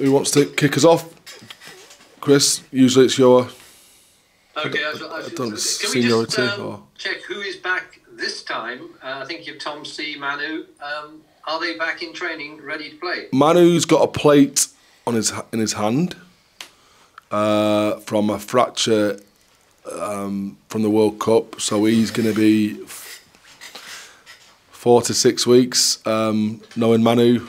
Who wants to kick us off? Chris, usually it's your... Okay, I don't can seniority, we just or... check who is back this time? I think you have Tom C, Manu. Are they back in training, ready to play? Manu's got a plate on in his hand from a fracture from the World Cup, so he's going to be 4 to 6 weeks. Knowing Manu,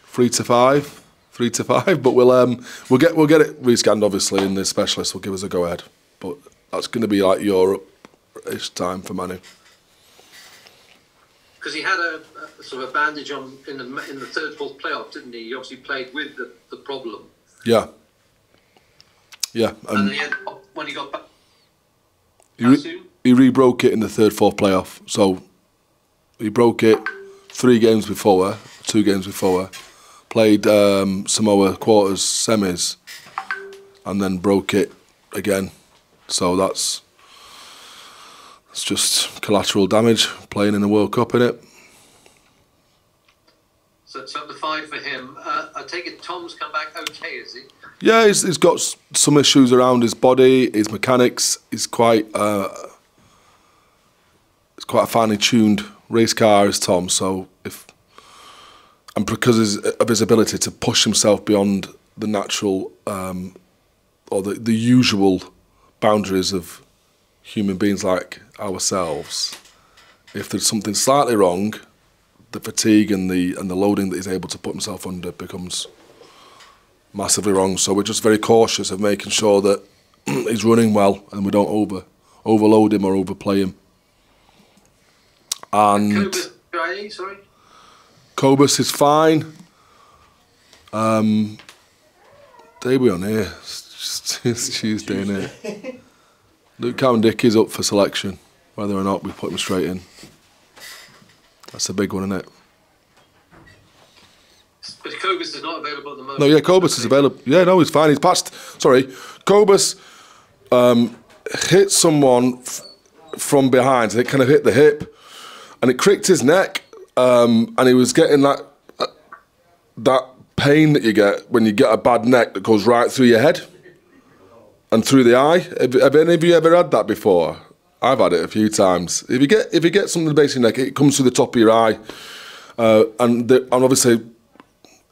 3 to 5. But we'll get it rescanned obviously, and the specialist will give us a go ahead. But that's going to be like Europe-ish time for Manu. Because he had a sort of a bandage on in the third, fourth playoff, didn't he? He obviously played with the problem. Yeah. And then when he got back, he re-broke it in the third, fourth playoff. So he broke it 2 games before. Played Samoa quarters, semis, and then broke it again. So that's just collateral damage playing in the World Cup, innit? So the 5 for him. I take it Tom's come back okay, is he? Yeah, he's got some issues around his body, his mechanics. He's quite a finely tuned race car, is Tom. So and because of his ability to push himself beyond the natural or the usual boundaries of human beings like ourselves, if there's something slightly wrong, the fatigue and the loading that he's able to put himself under becomes massively wrong. So we're just very cautious of making sure that he's running well and we don't overload him or overplay him. And Cobus is fine. Day we on here? It's Tuesday, isn't it? Luke Cowan-Dick is up for selection, whether or not we put him straight in. That's a big one, isn't it? But Cobus is not available at the moment. No, yeah, Cobus is available. Yeah, no, he's fine. He's passed. Sorry, Cobus hit someone from behind. It kind of hit the hip, and it cricked his neck. And he was getting that pain that you get when you get a bad neck that goes right through your head and through the eye. Have any of you ever had that before? I've had it a few times. If you get something in the base of your neck, it comes through the top of your eye, and obviously,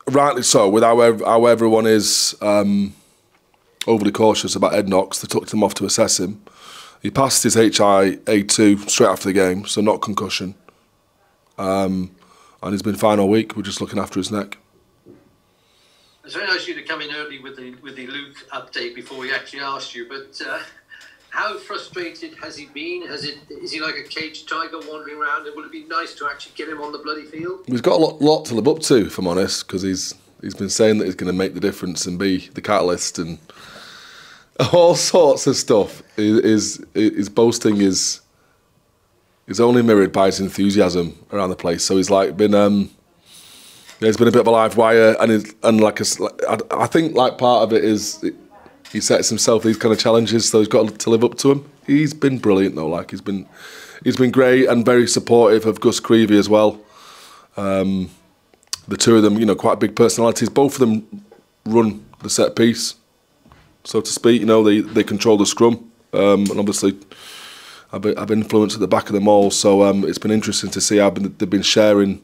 rightly so. With how everyone is overly cautious about Ed Knox, they took him off to assess him. He passed his HIA2 straight after the game, so not concussion. And he's been fine all week. We're just looking after his neck. It's very nice of you to come in early with the Luke update before we actually asked you. But how frustrated has he been? Is he like a caged tiger wandering around? And would it be nice to actually get him on the bloody field? He's got a lot to live up to, if I'm honest, because he's been saying that he's going to make the difference and be the catalyst and all sorts of stuff. His boasting is only mirrored by his enthusiasm around the place. So he's like been he's been a bit of a live wire, and like I think like part of it is he sets himself these kind of challenges, so he's got to live up to them. He's been brilliant though. Like he's been great and very supportive of Gus Creevy as well. The two of them, you know, quite big personalities. Both of them run the set piece, so to speak. You know, they control the scrum, and obviously I've influenced at the back of them all. So it's been interesting to see how they've been sharing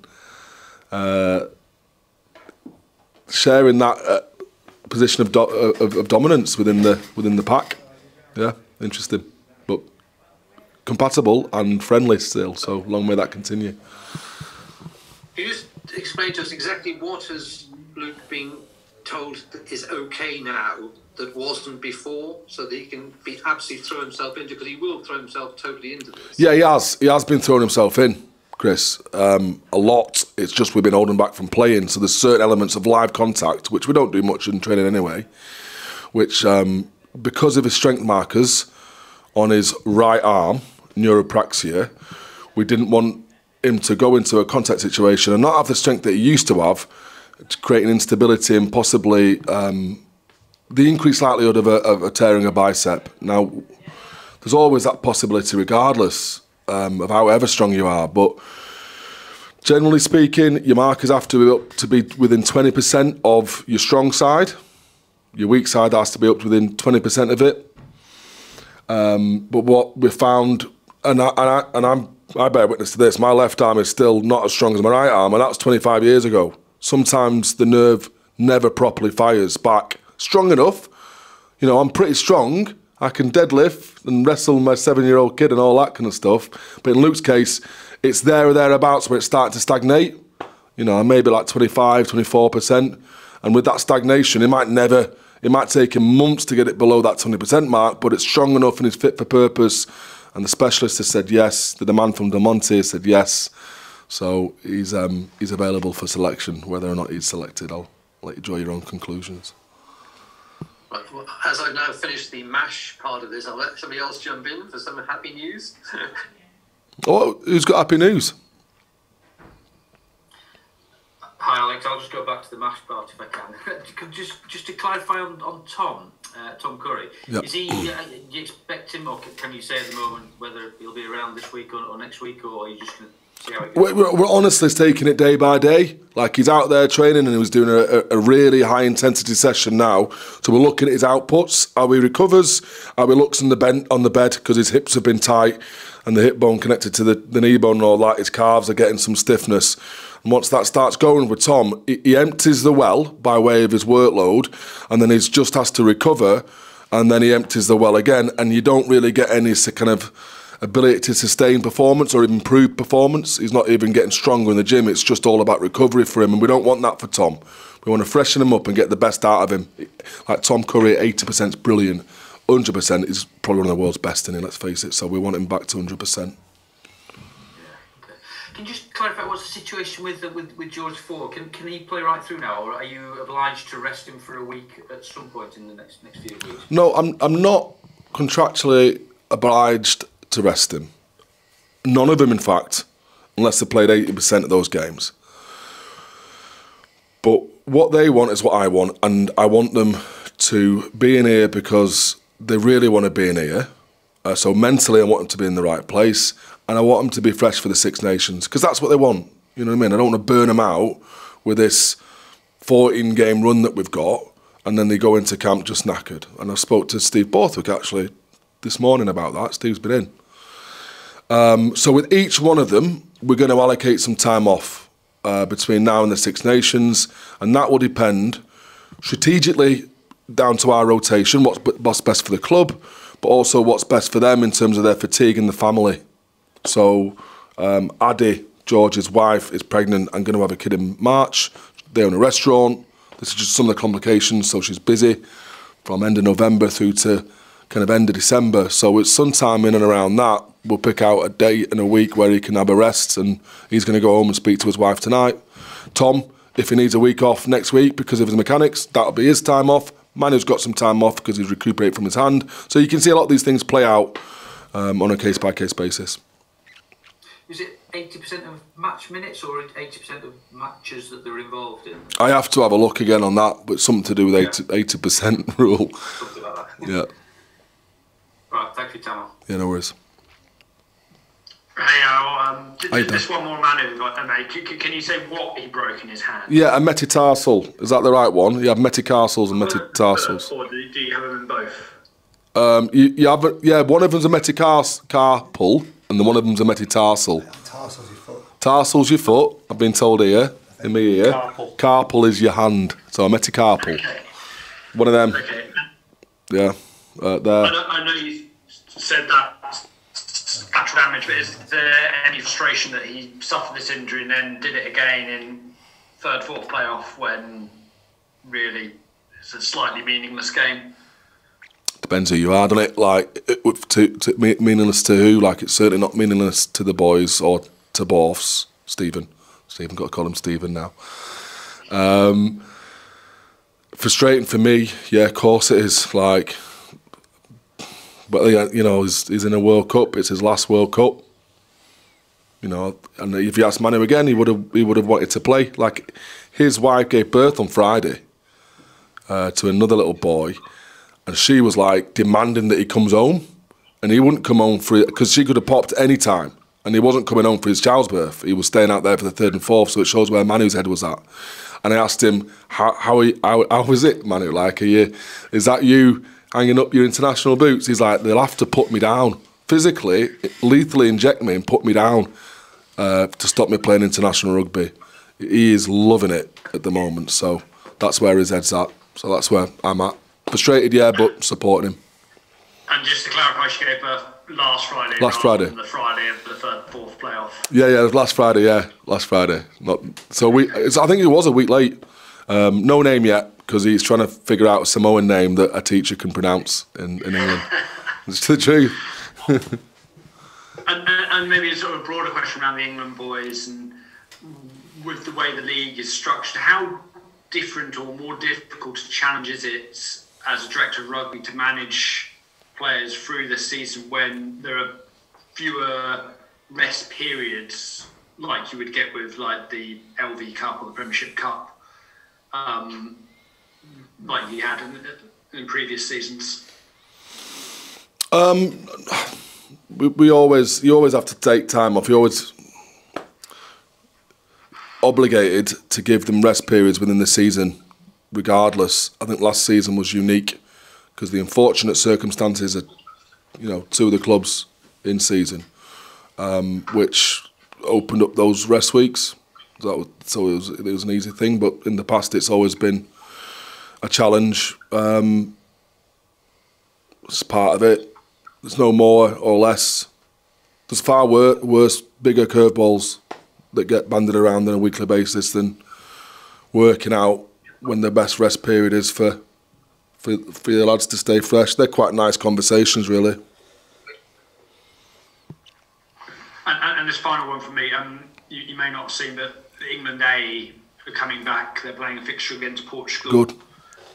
that position of dominance within the pack. Yeah, interesting, but compatible and friendly still. So long may that continue. Can you just explain to us exactly what has Luke been told that is okay now that wasn't before, so that he can be absolutely throw himself into, because he will throw himself totally into this? Yeah, he has been throwing himself in, Chris, a lot. It's just we've been holding back from playing, so there's certain elements of live contact, which we don't do much in training anyway, which because of his strength markers on his right arm, neuropraxia, we didn't want him to go into a contact situation and not have the strength that he used to have, creating instability and possibly the increased likelihood of tearing a bicep. Now, there's always that possibility regardless of however strong you are, but Generally speaking, your markers have to be within 20% of your strong side. Your weak side has to be up to within 20% of it. But what we found, and I bear witness to this, my left arm is still not as strong as my right arm, and that's 25 years ago. Sometimes the nerve never properly fires back strong enough. You know, I'm pretty strong. I can deadlift and wrestle my 7-year-old kid and all that kind of stuff. But in Luke's case, it's there or thereabouts where it's starting to stagnate. You know, maybe like 25, 24%. And with that stagnation, it might take him months to get it below that 20% mark, but it's strong enough and he's fit for purpose. And the specialist has said yes. The man from Del Monte has said yes. So he's available for selection. Whether or not he's selected, I'll let you draw your own conclusions. Right, well, as I've now finished the MASH part of this, I'll let somebody else jump in for some happy news. Oh, who's got happy news? Hi Alex, I'll just go back to the MASH part if I can. just to clarify on Tom Curry, yep. Is he? Do you expect him, or can you say at the moment whether he'll be around this week or next week, or are you just going to see how it goes? We're honestly taking it day by day. Like, he's out there training and he was doing a really high intensity session now. So we're looking at his outputs, how he recovers, how he looks on the bed because his hips have been tight and the hip bone connected to the knee bone and all that. His calves are getting some stiffness. And once that starts going with Tom, he empties the well by way of his workload, and then he just has to recover, and then he empties the well again, and you don't really get any kind of ability to sustain performance or improve performance. He's not even getting stronger in the gym. It's just all about recovery for him, and we don't want that for Tom. We want to freshen him up and get the best out of him. Like Tom Curry, 80% is brilliant. 100% is probably one of the world's best in it, let's face it. So we want him back to 100%. Can you just clarify what's the situation with George Ford? Can he play right through now, or are you obliged to rest him for a week at some point in the next few weeks? No, I'm not contractually obliged to rest him. None of them, in fact, unless they played 80% of those games. But what they want is what I want, and I want them to be in here because they really want to be in here. So mentally, I want them to be in the right place, and I want them to be fresh for the Six Nations, because that's what they want. You know what I mean? I don't want to burn them out with this 14-game run that we've got, and then they go into camp just knackered. And I spoke to Steve Borthwick, actually, this morning about that. Steve's been in. So with each one of them, we're going to allocate some time off between now and the Six Nations, and that will depend strategically down to our rotation, what's best for the club, but also what's best for them in terms of their fatigue and the family. So Addie, George's wife, is pregnant and going to have a kid in March. They own a restaurant. This is just some of the complications, so she's busy from end of November through to kind of end of December. So it's sometime in and around that, we'll pick out a day and a week where he can have a rest, and he's going to go home and speak to his wife tonight. Tom, if he needs a week off next week because of his mechanics, that'll be his time off. Manu's got some time off because he's recuperating from his hand. So you can see a lot of these things play out on a case-by-case basis. Is it 80% of match minutes or 80% of matches that they're involved in? I have to have a look again on that, but something to do with 80% rule. Something like that. Yeah. Right, thank you, Tamal. Yeah, no worries. Hey, just one more Manu, mate. Can you say what he broke in his hand? Yeah, a metatarsal. Is that the right one? You have metatarsals and metatarsals. Or do you have them in both? You have one of them's a metacarpal and one of them's a metatarsal. Tarsal's your foot. Tarsal's your foot, I've been told here, in my ear. Carpal. Carpal is your hand, so a metacarpal. Okay. One of them. Okay. Yeah, there. I know you said that lateral damage, but is there any frustration that he suffered this injury and then did it again in third, fourth playoff when really it's a slightly meaningless game? Depends who you are, doesn't it? Like, meaningless to who? Like, it's certainly not meaningless to the boys or to Borths. Stephen, got to call him Stephen now. Frustrating for me, yeah, of course it is. Like, but you know, he's in a World Cup. It's his last World Cup. You know, and if you ask Manu again, he would have wanted to play. Like, his wife gave birth on Friday to another little boy, and she was like demanding that he comes home, and he wouldn't come home for it because she could have popped any time. and he wasn't coming home for his child's birth. He was staying out there for the 3rd and 4th, so it shows where Manu's head was at. And I asked him, how was it, Manu? Like, is that you hanging up your international boots? He's like, they'll have to put me down. Physically, lethally inject me and put me down to stop me playing international rugby. He is loving it at the moment, so that's where his head's at. So that's where I'm at. Frustrated, yeah, but supporting him. And just to clarify, she gave birth last Friday. Last Friday. The Friday of the 3rd, 4th playoff. Yeah, it was last Friday. Yeah, last Friday. I think it was a week late. No name yet because he's trying to figure out a Samoan name that a teacher can pronounce in England. It's the truth. and maybe a sort of broader question around the England boys and with the way the league is structured, how different or more difficult a challenge is it as a director of rugby to manage players through the season when there are fewer rest periods like you would get with like the LV Cup or the Premiership Cup, like you had in previous seasons? You always have to take time off. You're always obligated to give them rest periods within the season, regardless. I think last season was unique because the unfortunate circumstances are, two of the clubs in season, which opened up those rest weeks. So it was an easy thing, but in the past it's always been a challenge. It's part of it. There's no more or less. There's far worse, bigger curveballs that get banded around on a weekly basis than working out when the best rest period is for your lads to stay fresh. They're quite nice conversations, really. And this final one for me, you may not have seen that England A are coming back. They're playing a fixture against Portugal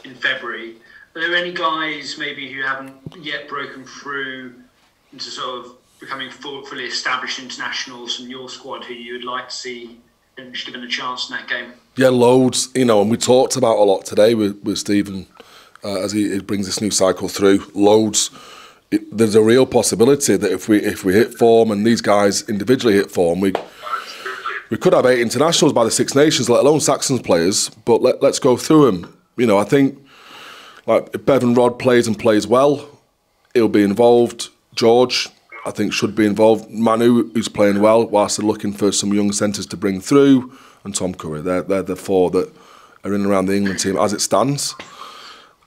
in February. Are there any guys maybe who haven't yet broken through into sort of becoming fully established internationals from your squad who you would like to see and should have been a chance in that game? Yeah, loads. And we talked about a lot today with Stephen as he brings this new cycle through. Loads. There's a real possibility that if we hit form and these guys individually hit form, we could have 8 internationals by the Six Nations, let alone Saxons players. But let's go through them. I think if Bevan Rod plays and plays well, he'll be involved. George, I think, should be involved. Manu, who's playing well, whilst they're looking for some young centres to bring through, and Tom Curry. They're the 4 that are in and around the England team as it stands.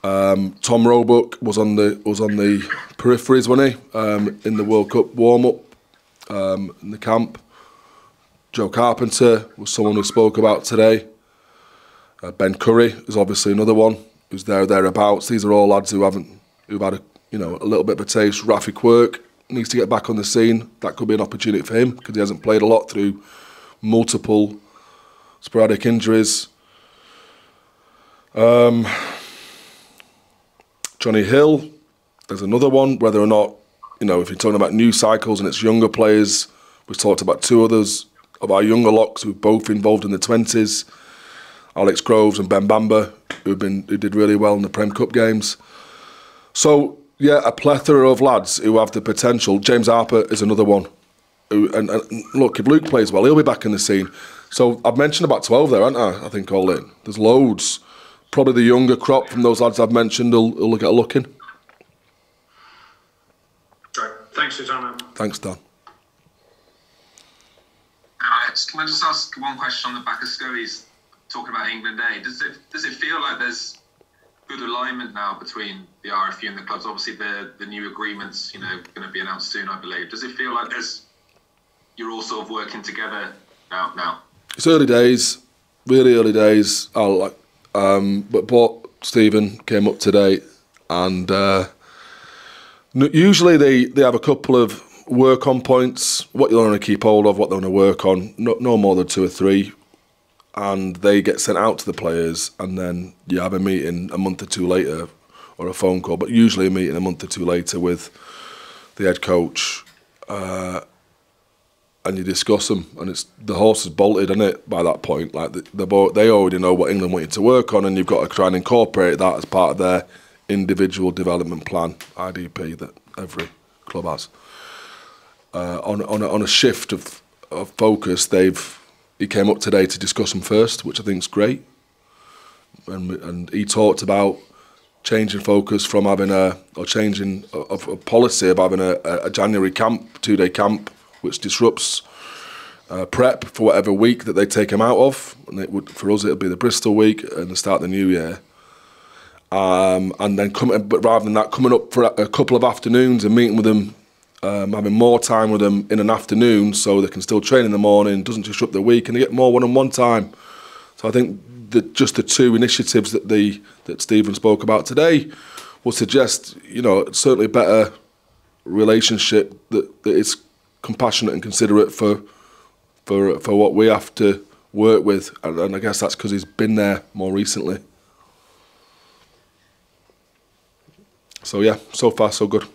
Tom Roebuck was on the peripheries, wasn't he? In the World Cup warm-up in the camp. Joe Carpenter was someone we spoke about today. Ben Curry is obviously another one who's thereabouts. These are all lads who've had a little bit of a taste. Rafi Quirk needs to get back on the scene. That could be an opportunity for him because he hasn't played a lot through multiple sporadic injuries. Johnny Hill, there's another one. Whether or not, if you're talking about new cycles and it's younger players, we've talked about 2 others of our younger locks who are both involved in the 20s. Alex Groves and Ben Bamba, who did really well in the Prem Cup games. So, yeah, a plethora of lads who have the potential. James Harper is another one. And look, if Luke plays well, he'll be back in the scene. So I've mentioned about 12 there, haven't I? I think all in. There's loads. Probably the younger crop from those lads I've mentioned will get a look in. Right. Thanks, Susanna. Thanks, Dan. Can I just ask one question on the back of Scully's talking about England A? Does it feel like there's good alignment now between the RFU and the clubs? Obviously, the new agreements, going to be announced soon, I believe. Does it feel like you're all sort of working together now? It's early days, really early days. But Stephen came up today, and usually they have a couple of work on points, what you want to keep hold of, what they want to work on, no more than 2 or 3, and they get sent out to the players, and then you have a meeting a month or 2 later, or a phone call, but usually a meeting a month or 2 later with the head coach, and you discuss them, and it's the horse is bolted, isn't it? By that point, like they already know what England want you to work on, and you've got to try and incorporate that as part of their individual development plan, IDP, that every club has. on a shift of focus, he came up today to discuss them first, which I think is great. And he talked about changing focus from having a policy of having a January camp, 2-day camp, which disrupts prep for whatever week that they take him out of. And for us, it'll be the Bristol week and the start of the new year. And then but rather than that, coming up for a couple of afternoons and meeting with them, having more time with them in an afternoon, so they can still train in the morning, doesn't disrupt their week, and they get more one-on-one time. So I think that just the two initiatives that Stephen spoke about today will suggest, certainly a better relationship that is compassionate and considerate for what we have to work with, and I guess that's because he's been there more recently. So yeah, so far so good.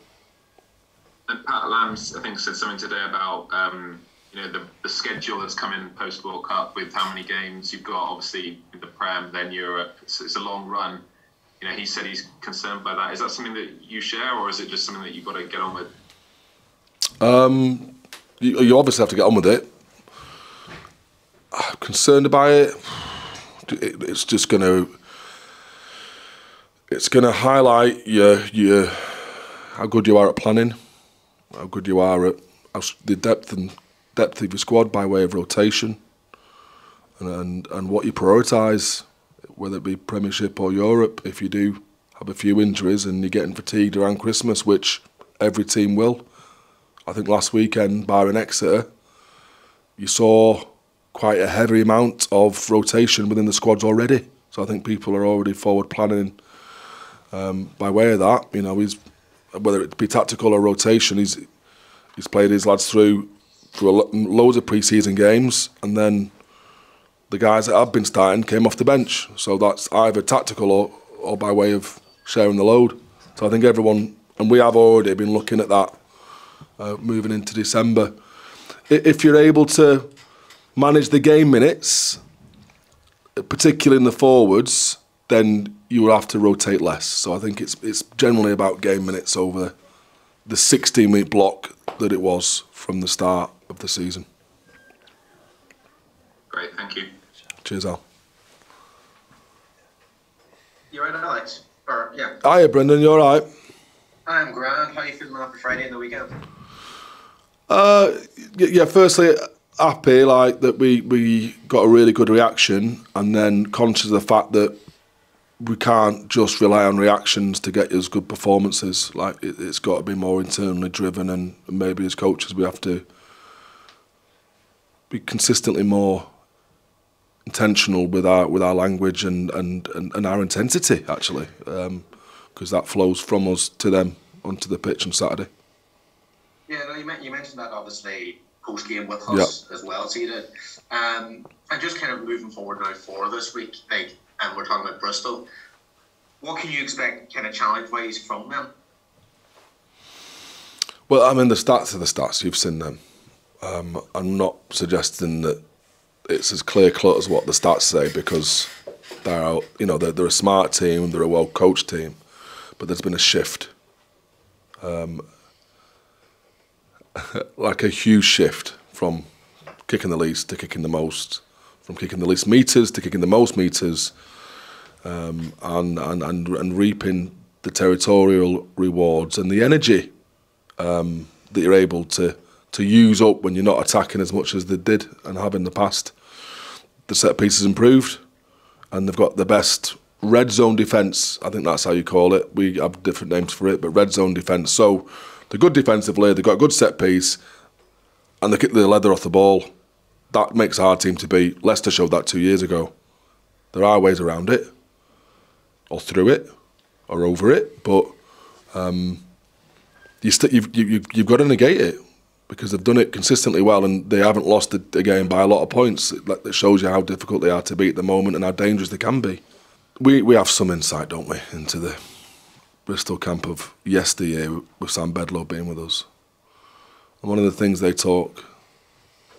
And Pat Lambs, I think, said something today about the schedule that's coming post World Cup with how many games you've got. Obviously, in the Prem, then Europe. It's a long run. He said he's concerned by that. Is that something that you share, or is it just something that you've got to get on with? You obviously have to get on with it. I'm concerned about it. It's just going to. It's going to highlight your how good you are at planning, how good you are at the depth of your squad by way of rotation, and what you prioritise, whether it be Premiership or Europe. If you do have a few injuries and you're getting fatigued around Christmas, which every team will, I think last weekend, barring Exeter, you saw quite a heavy amount of rotation within the squads already. So I think people are already forward planning. By way of that, he's, whether it be tactical or rotation, he's played his lads through loads of pre-season games, and then the guys that have been starting came off the bench. So that's either tactical or by way of sharing the load. So I think everyone, and we have already been looking at that moving into December. If you're able to manage the game minutes, particularly in the forwards, then you will have to rotate less. So I think it's generally about game minutes over the 16-week block that it was from the start of the season. Great, thank you. Cheers, Al. You right, Alex? Yeah. Hiya, Brendan, you all right? I'm grand. How are you feeling after Friday and the weekend? Yeah, firstly, happy that we got a really good reaction, and then conscious of the fact that we can't just rely on reactions to get us good performances. It's got to be more internally driven, and maybe as coaches we have to be consistently more intentional with our language and our intensity, actually, because that flows from us to them onto the pitch on Saturday. Yeah, no, you mentioned that obviously post game with us as well, so you did. And just kind of moving forward now for this week, and we're talking about Bristol. What can you expect, kind of challenge-wise, from them? Well, I mean, the stats are the stats. You've seen them. I'm not suggesting that it's as clear-cut as what the stats say, because they're a smart team, they're a well-coached team, but there's been a shift, like a huge shift from kicking the least to kicking the most, from kicking the least metres to kicking the most metres. And reaping the territorial rewards and the energy that you're able to use up when you're not attacking as much as they did and have in the past. The set piece has improved, and they've got the best red zone defence. I think that's how you call it. We have different names for it, but red zone defence. So they're good defensively, they've got a good set piece, and they kick the leather off the ball. That makes a hard team to beat. Leicester showed that 2 years ago. There are ways around it, or through it, or over it, but you've got to negate it, because they've done it consistently well, and they haven't lost a game by a lot of points. That shows you how difficult they are to beat at the moment and how dangerous they can be. We have some insight, don't we, into the Bristol camp of yesteryear with Sam Bedlow being with us. And one of the things they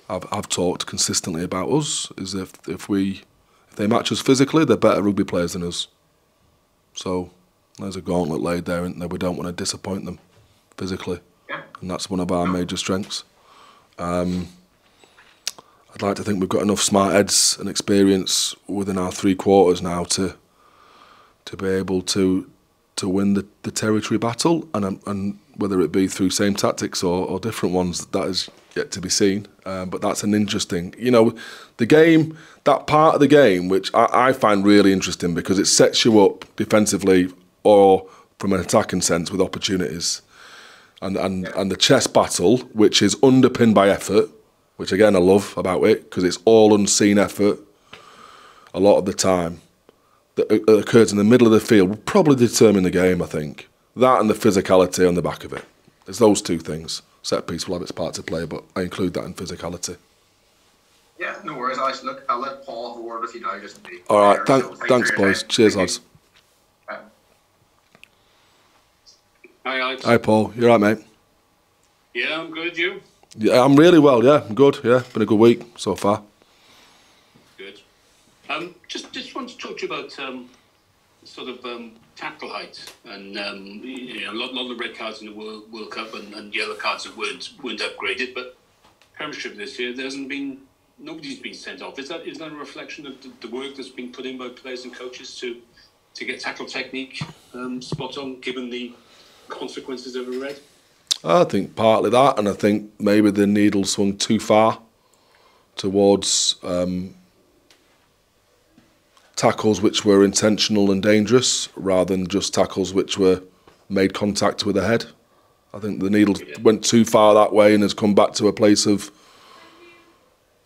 have talked consistently about us is if they match us physically, they're better rugby players than us. So there's a gauntlet laid there, isn't there? We don't want to disappoint them physically. Yeah. and that's one of our major strengths. I'd like to think we've got enough smart heads and experience within our three quarters now to be able to win the territory battle, and whether it be through same tactics or different ones, that is yet to be seen. But that's an interesting, the game, that part of the game, which I find really interesting because it sets you up defensively or from an attacking sense with opportunities. And the chess battle, which is underpinned by effort, which again I love about it, because it's all unseen effort a lot of the time, that occurs in the middle of the field will probably determine the game, I think. That and the physicality on the back of it. It's those two things. Set piece will have its part to play, but I include that in physicality. Yeah, no worries, Alex. Look, I'll let Paul have a word with you now. All right, thanks, boys. Cheers, lads. Hi, Alex. Hi, Paul. You all right, mate? Yeah, I'm good. You? Yeah, I'm really well. Yeah, I'm good. Yeah, been a good week so far. Good. Just want to talk to you about tackle height and a lot of the red cards in the World Cup and yellow cards that weren't upgraded. But Premiership this year, nobody's been sent off. Is that a reflection of the work that's been put in by players and coaches to get tackle technique spot on, given the consequences of a red? I think partly that, and I think maybe the needle swung too far towards tackles which were intentional and dangerous rather than just tackles which were made contact with the head. I think the needle went too far that way and has come back to a place of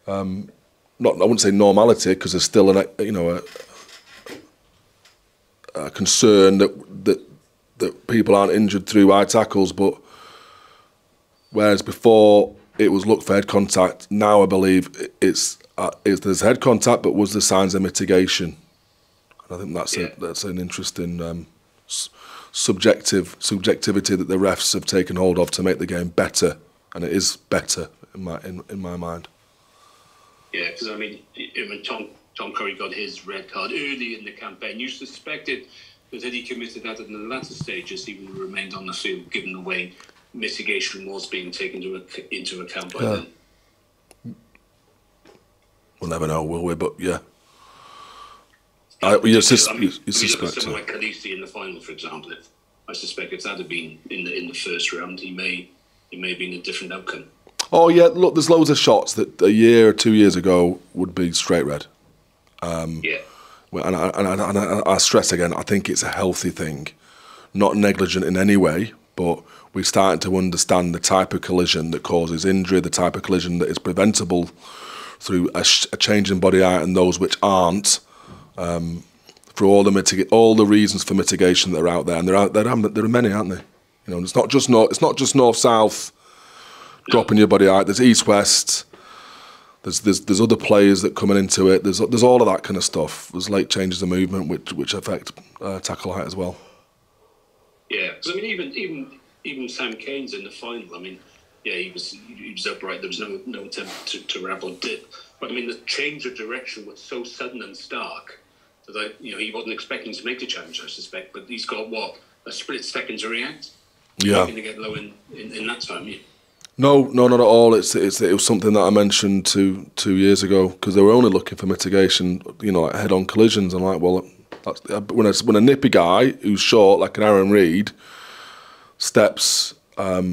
I wouldn't say normality, because there's still a concern that people aren't injured through eye tackles, but whereas before it was look for head contact, now I believe there's head contact, but was there signs of mitigation? And I think that's an interesting subjectivity that the refs have taken hold of to make the game better, and it is better in my mind. Yeah, because when Tom Curry got his red card early in the campaign, you suspected that had he committed that in the latter stages, he would have remained on the field, given the way mitigation was being taken into account by then. We'll never know, will we? But yeah. You suspect someone like Khaleesi in the final, for example. I suspect if that had been in the first round, he may have been a different outcome. Oh yeah, look, there's loads of shots that a year or 2 years ago would be straight red. Yeah. And I stress again, I think it's a healthy thing, not negligent in any way, but we're starting to understand the type of collision that causes injury, the type of collision that is preventable through a change in body height, and those which aren't, for all the reasons for mitigation that are out there, and there are many, aren't they? It's not just north south dropping your body height. There's east west. There's other players that coming into it. There's all of that kind of stuff. There's late changes of movement which affect tackle height as well. Yeah, because even Sam Kane's in the final. He was upright. There was no attempt to wrap or dip. But the change of direction was so sudden and stark that he wasn't expecting to make the challenge, I suspect. But he's got a split second to react. Yeah, going to get low in that time. Yeah. No, not at all. It was something that I mentioned 2 years ago, because they were only looking for mitigation, like head-on collisions. I'm like, well, when a nippy guy who's short, like an Aaron Reed, steps at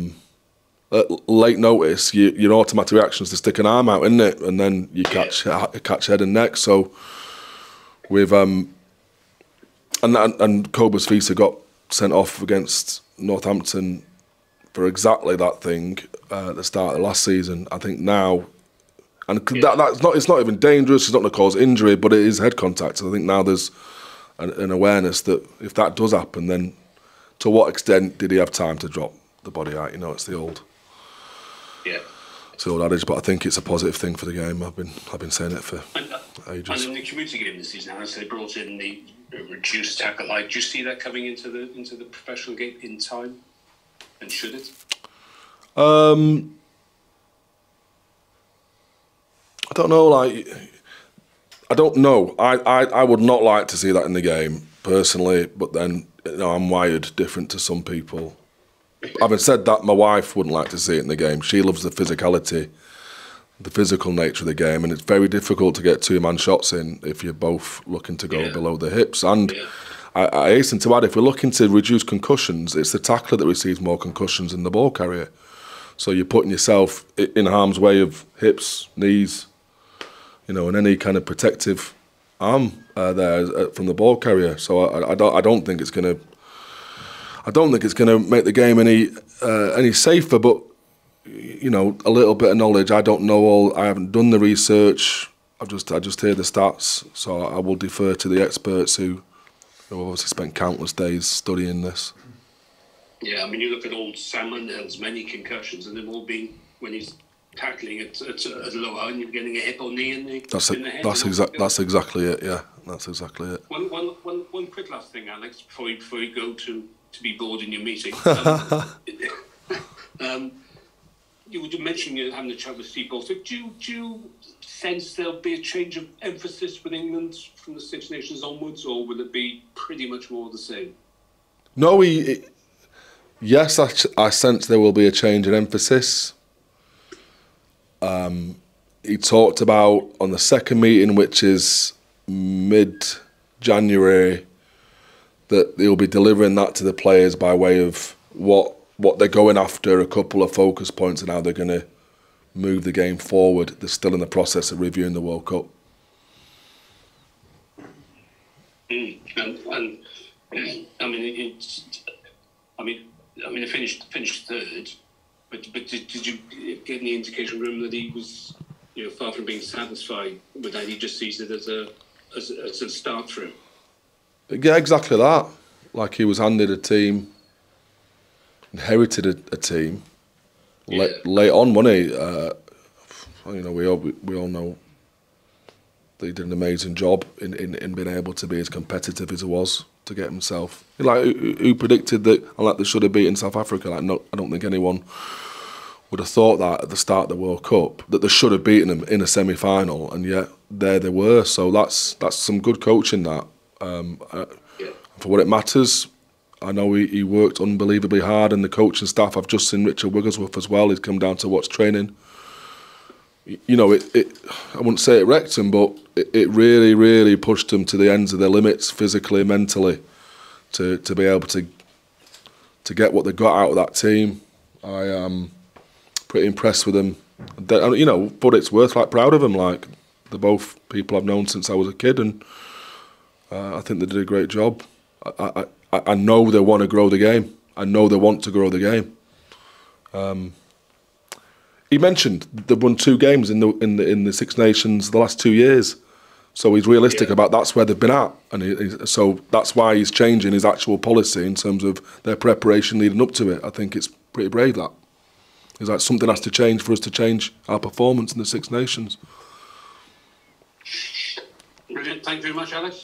late notice, your automatic reaction is to stick an arm out, isn't it? And then you catch head and neck. So we've and Cobus Fisa got sent off against Northampton for exactly that thing at the start of last season. I think now, and it's not even dangerous. It's not going to cause injury, but it is head contact. So I think now there's an awareness that if that does happen, then to what extent did he have time to drop the body height? It's the old adage, but I think it's a positive thing for the game. I've been saying it for ages. And in the community game this season, as they brought in the reduced tackle height, do you see that coming into the professional game in time? And should it? I don't know. I don't know. I would not like to see that in the game personally, but then I'm wired different to some people. having said that, my wife wouldn't like to see it in the game. She loves the physicality, the physical nature of the game, and it's very difficult to get two-man shots in if you're both looking to go below the hips. And I hasten to add, if we're looking to reduce concussions, it's the tackler that receives more concussions than the ball carrier. So you're putting yourself in harm's way of hips, knees, you know, and any kind of protective arm there from the ball carrier. So I don't think it's going to make the game any safer. But you know, a little bit of knowledge. I don't know all. I haven't done the research. I just hear the stats. So I will defer to the experts who obviously spent countless days studying this. Yeah, I mean, you look at old Sam Underhill's many concussions, and they've all been when he's tackling at low height and you're getting a hip or knee in the head. That's exactly it. Yeah, that's exactly it. One quick last thing, Alex, before you go to be bored in your meeting. You were mentioning you having a chat with Steve Bolton. Do you sense there'll be a change of emphasis with England from the Six Nations onwards, or will it be pretty much more the same? No, yes, I sense there will be a change in emphasis. He talked about on the second meeting, which is mid-January, that he'll be delivering that to the players by way of what they're going after, a couple of focus points, and how they're going to move the game forward. They're still in the process of reviewing the World Cup. And I mean, they finished third, but did you get any indication from him that he was, you know, far from being satisfied with that? He just sees it as a start for him. Yeah, exactly that. Like he was handed a team, inherited a team late on, wasn't he? You know, we all know that he did an amazing job in being able to be as competitive as he was to get himself. Like who predicted that? Like they should have beaten South Africa. Like no, I don't think anyone would have thought that at the start of the World Cup, that they should have beaten them in a semi-final, and yet there they were. So that's some good coaching. That for what it matters. I know he worked unbelievably hard, and the coaching staff. I've just seen Richard Wigglesworth as well. He's come down to watch training. You know, I wouldn't say it wrecked him, but it really, really pushed him to the ends of their limits, physically, mentally, to be able to get what they got out of that team. I am pretty impressed with them. You know, but it's worth like proud of them. Like they're both people I've known since I was a kid, and I think they did a great job. I know they want to grow the game. I know they want to grow the game. He mentioned they've won 2 games in the Six Nations the last 2 years, so he's realistic about that's where they've been at, and so that's why he's changing his actual policy in terms of their preparation leading up to it. I think it's pretty brave that. He's like, something has to change for us to change our performance in the Six Nations. Brilliant. Thank you very much, Alex.